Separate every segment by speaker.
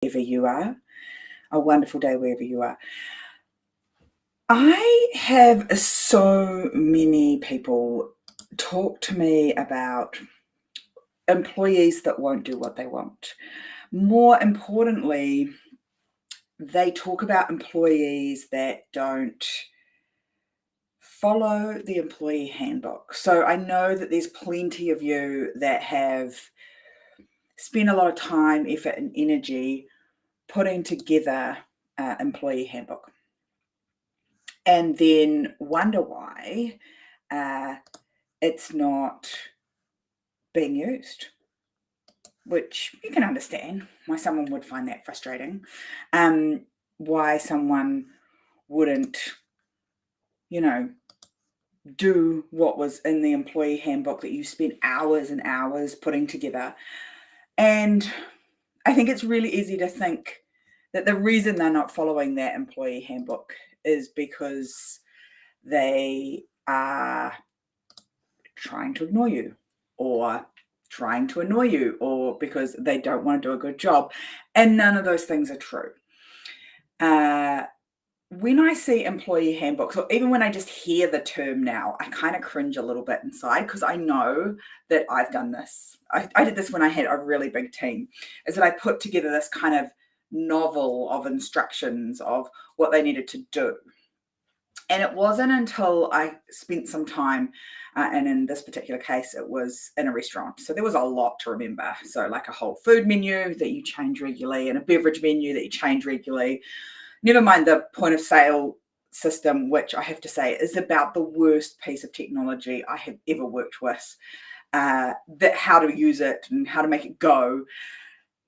Speaker 1: wherever you are. A wonderful day wherever you are. I have so many people talk to me about employees that won't do what they want. More importantly, they talk about employees that don't follow the employee handbook. So I know that there's plenty of you that have spent a lot of time, effort, and energy putting together an employee handbook, and then wonder why it's not being used, which you can understand why someone would find that frustrating, why someone wouldn't, do what was in the employee handbook that you spent hours and hours putting together. And I think it's really easy to think that the reason they're not following that employee handbook is because they are trying to ignore you, or trying to annoy you, or because they don't want to do a good job. And none of those things are true. When I see employee handbooks, or even when I just hear the term now, I kind of cringe a little bit inside, because I know that I've done this. I did this when I had a really big team, is that I put together this kind of novel of instructions of what they needed to do. And it wasn't until I spent some time, and in this particular case, it was in a restaurant. So there was a lot to remember. So like a whole food menu that you change regularly, and a beverage menu that you change regularly. Never mind the point of sale system, which I have to say is about the worst piece of technology I have ever worked with, that how to use it and how to make it go.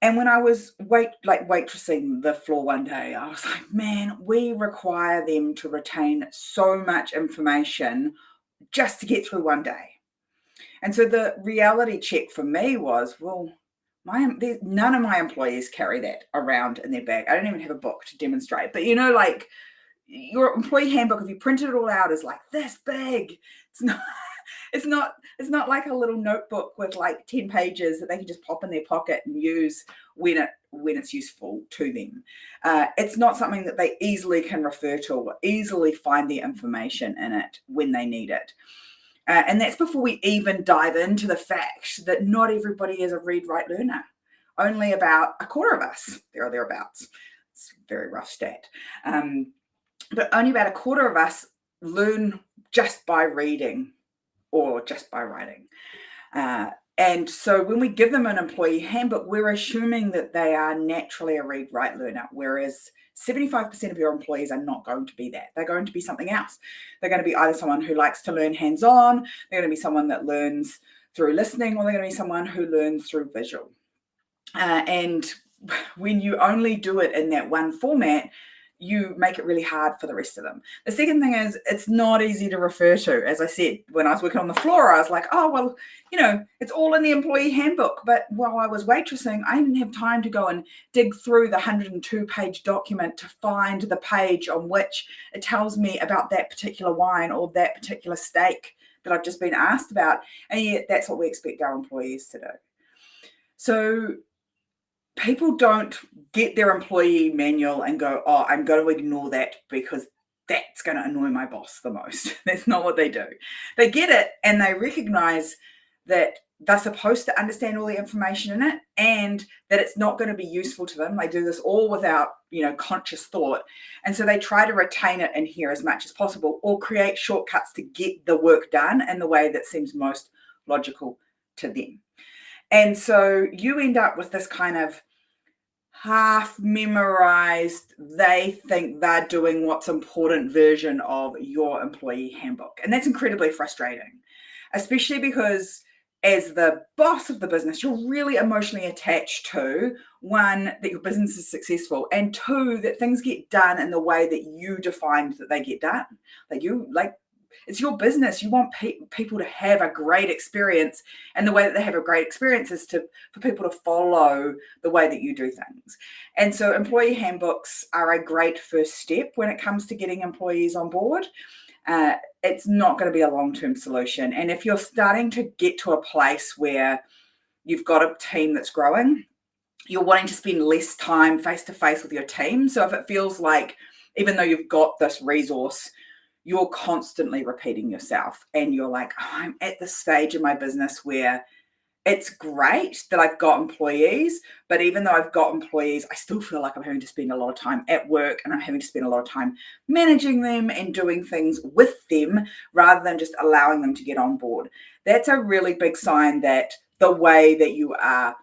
Speaker 1: And when I was waitressing the floor one day, I was like, man, we require them to retain so much information just to get through one day. And so the reality check for me was, well, none of my employees carry that around in their bag. I don't even have a book to demonstrate. But your employee handbook, if you printed it all out, is like this big. It's not like a little notebook with like 10 pages that they can just pop in their pocket and use when it's useful to them. It's not something that they easily can refer to or easily find the information in it when they need it. And that's before we even dive into the fact that not everybody is a read-write learner. Only about a quarter of us, there or thereabouts. It's a very rough stat. But only about a quarter of us learn just by reading or just by writing. And so when we give them an employee handbook, we're assuming that they are naturally a read-write learner, whereas 75% of your employees are not going to be that. They're going to be something else. They're going to be either someone who likes to learn hands-on, they're going to be someone that learns through listening, or they're going to be someone who learns through visual. And when you only do it in that one format, you make it really hard for the rest of them. The second thing is, it's not easy to refer to. As I said, when I was working on the floor, I was like, oh, well, it's all in the employee handbook. But while I was waitressing, I didn't have time to go and dig through the 102-page document to find the page on which it tells me about that particular wine or that particular steak that I've just been asked about. And yet that's what we expect our employees to do. So people don't get their employee manual and go, oh, I'm going to ignore that because that's going to annoy my boss the most. That's not what they do. They get it and they recognize that they're supposed to understand all the information in it and that it's not going to be useful to them. They do this all without, conscious thought. And so they try to retain it in here as much as possible, or create shortcuts to get the work done in the way that seems most logical to them. And so you end up with this kind of half memorized, they think they're doing what's important version of your employee handbook. And that's incredibly frustrating, especially because as the boss of the business, you're really emotionally attached to, one, that your business is successful, and two, that things get done in the way that you defined that they get done. It's your business. You want people to have a great experience, and the way that they have a great experience is for people to follow the way that you do things. And so employee handbooks are a great first step when it comes to getting employees on board. It's not going to be a long-term solution. And if you're starting to get to a place where you've got a team that's growing, you're wanting to spend less time face to face with your team. So if it feels like, even though you've got this resource, you're constantly repeating yourself and you're like, oh, I'm at this stage in my business where it's great that I've got employees, but even though I've got employees, I still feel like I'm having to spend a lot of time at work and I'm having to spend a lot of time managing them and doing things with them rather than just allowing them to get on board. That's a really big sign that the way that you are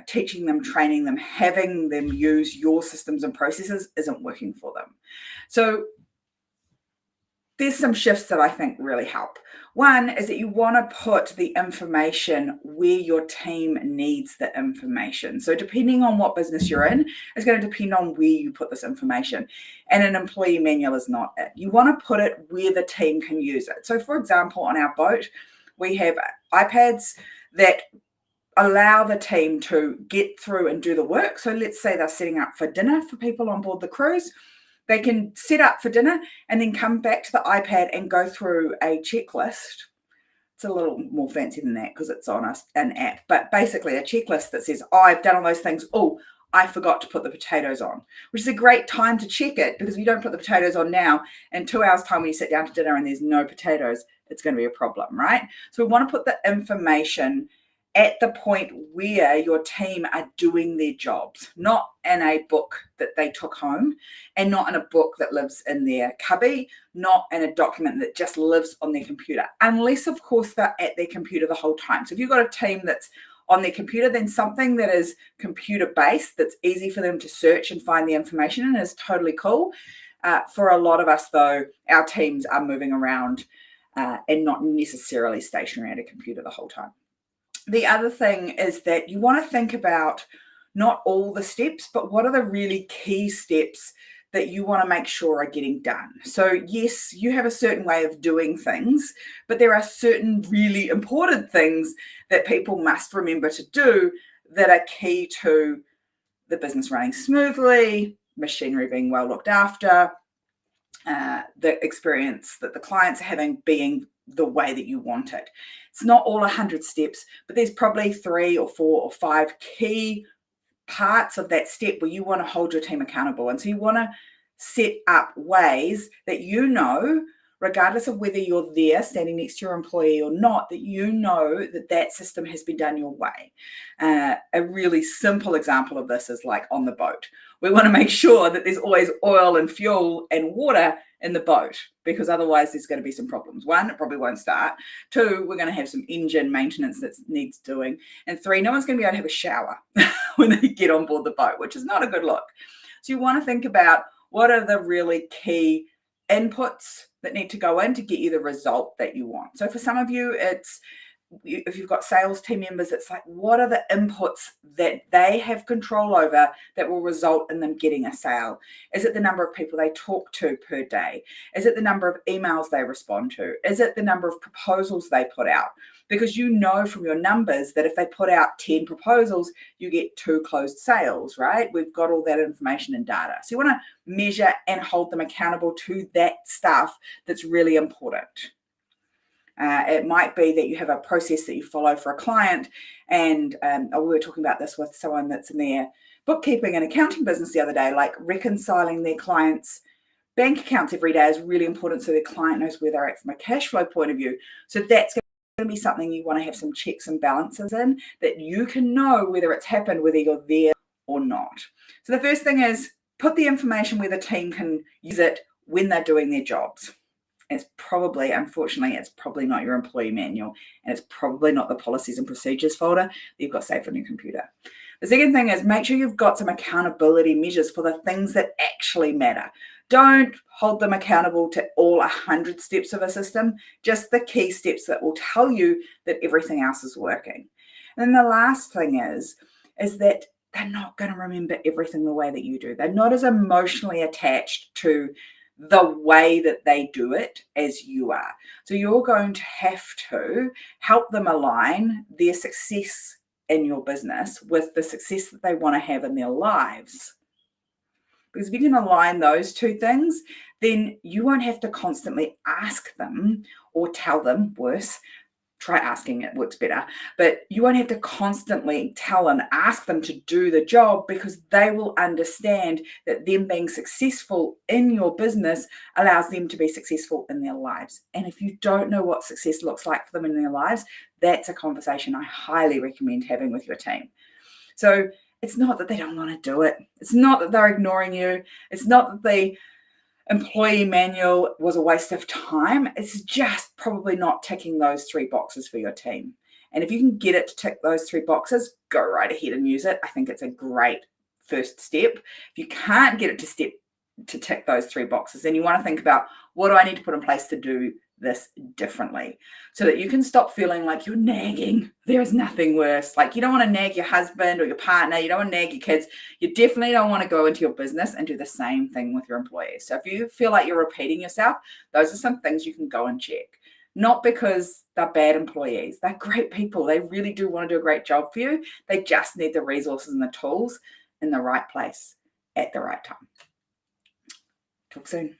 Speaker 1: teaching them, training them, having them use your systems and processes isn't working for them. So there's some shifts that I think really help. One is that you want to put the information where your team needs the information. So depending on what business you're in, it's going to depend on where you put this information. And an employee manual is not it. You want to put it where the team can use it. So for example, on our boat, we have iPads that allow the team to get through and do the work. So let's say they're setting up for dinner for people on board the cruise. They can set up for dinner and then come back to the iPad and go through a checklist. It's a little more fancy than that because it's on an app, but basically a checklist that says, oh, I've done all those things. Oh, I forgot to put the potatoes on, which is a great time to check it, because if you don't put the potatoes on now, in 2 hours' time when you sit down to dinner and there's no potatoes, it's going to be a problem, right? So we want to put the information at the point where your team are doing their jobs, not in a book that they took home and not in a book that lives in their cubby, not in a document that just lives on their computer, unless, of course, they're at their computer the whole time. So if you've got a team that's on their computer, then something that is computer-based, that's easy for them to search and find the information in, is totally cool. For a lot of us, though, our teams are moving around and not necessarily stationary at a computer the whole time. The other thing is that you want to think about not all the steps, but what are the really key steps that you want to make sure are getting done. So yes, you have a certain way of doing things, but there are certain really important things that people must remember to do that are key to the business running smoothly, machinery being well looked after, the experience that the clients are having being the way that you want it. It's not all 100 steps, but there's probably 3 or 4 or 5 key parts of that step where you want to hold your team accountable. And so you want to set up ways that you know, regardless of whether you're there standing next to your employee or not, that you know that that system has been done your way. A really simple example of this is like on the boat. We want to make sure that there's always oil and fuel and water in the boat, because otherwise there's going to be some problems. 1, it probably won't start. 2, we're going to have some engine maintenance that needs doing. And 3, no one's going to be able to have a shower when they get on board the boat, which is not a good look. So you want to think about what are the really key inputs that need to go in to get you the result that you want. So for some of you, it's, if you've got sales team members, it's like, what are the inputs that they have control over that will result in them getting a sale? Is it the number of people they talk to per day? Is it the number of emails they respond to? Is it the number of proposals they put out? Because you know from your numbers that if they put out 10 proposals, you get 2 closed sales, right? We've got all that information and data. So you want to measure and hold them accountable to that stuff that's really important. It might be that you have a process that you follow for a client, and we were talking about this with someone that's in their bookkeeping and accounting business the other day, like reconciling their clients' bank accounts every day is really important so their client knows where they're at from a cash flow point of view. So that's going to be something you want to have some checks and balances in, that you can know whether it's happened, whether you're there or not. So the first thing is put the information where the team can use it when they're doing their jobs. It's probably, unfortunately, it's probably not your employee manual, and it's probably not the policies and procedures folder that you've got saved on your computer. The second thing is make sure you've got some accountability measures for the things that actually matter. Don't hold them accountable to all 100 steps of a system, just the key steps that will tell you that everything else is working. And then the last thing is that they're not going to remember everything the way that you do. They're not as emotionally attached to the way that they do it as you are. So you're going to have to help them align their success in your business with the success that they want to have in their lives. Because if you can align those 2 things, then you won't have to constantly ask them or tell them, worse, try asking, it works better. But you won't have to constantly tell and ask them to do the job, because they will understand that them being successful in your business allows them to be successful in their lives. And if you don't know what success looks like for them in their lives, that's a conversation I highly recommend having with your team. So it's not that they don't want to do it. It's not that they're ignoring you. It's not that the employee manual was a waste of time. It's just probably not ticking those 3 boxes for your team. And if you can get it to tick those 3 boxes, go right ahead and use it. I think it's a great first step. If you can't get it to tick those 3 boxes, then you want to think about, what do I need to put in place to do this differently, so that you can stop feeling like you're nagging. There is nothing worse. Like, you don't want to nag your husband or your partner. You don't want to nag your kids. You definitely don't want to go into your business and do the same thing with your employees. So if you feel like you're repeating yourself, those are some things you can go and check. Not because they're bad employees. They're great people. They really do want to do a great job for you. They just need the resources and the tools in the right place at the right time. Talk soon.